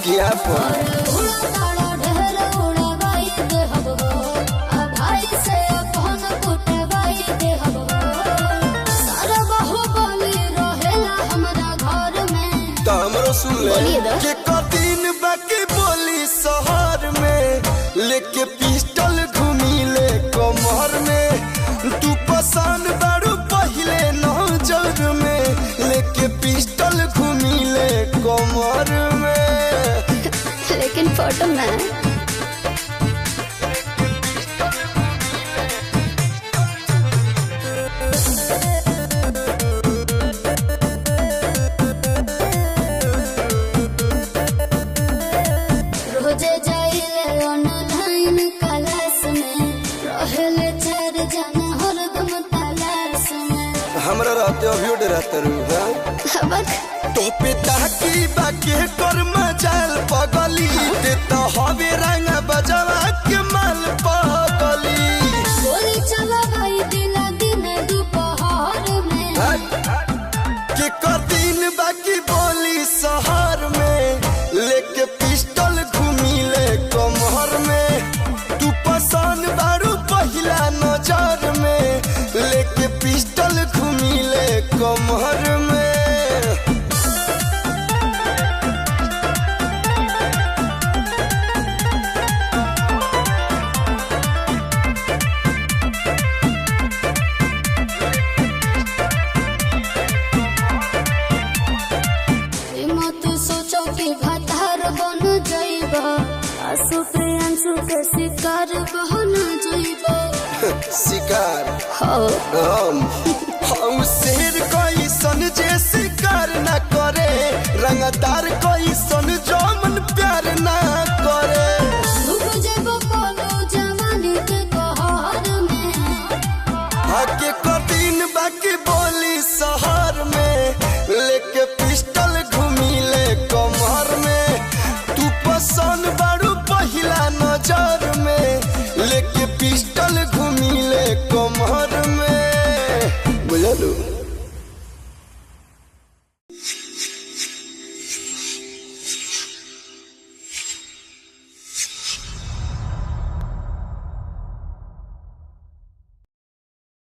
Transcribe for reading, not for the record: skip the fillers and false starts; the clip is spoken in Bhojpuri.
किया सुन ले के कदिन बाकी बोली शहर में लेके पिस्टल घूमी ले कमर में तू पसंद बारू पहले नजर में लेके पिस्टल घूमी ले कमर में लेकिन फोटो में हमरा रहते अभी डरते रहू तो पिता की बाके कर मजाल पगली ते तो हवे रंग बजवा के माल पगली गोली चला भाई दिला दिन दोपहर में के कर दिन बाकी बोली शहर में लेके पिस्टल घूमी ले कमर में तू पसंद बारू पहला नजर में लेके पिस्टल घूमी ले कमर में मत सोचो कि भतार बन जाइबा आंसू प्रियांशु के शिकार बन जाइबा शिकार हम शेर कोई सन जे शिकार न करे रंगदार कोई सन जो मन प्यार न करे डूब जेबो कोनो जवानी के कहर में हके कदिन बाकी बोली शहर में लेके पिस्टल घूमी ले कमर में तू पसंद बारू पहला नजर में लेके पिस्टल घूमी ले कमर में बुझलू।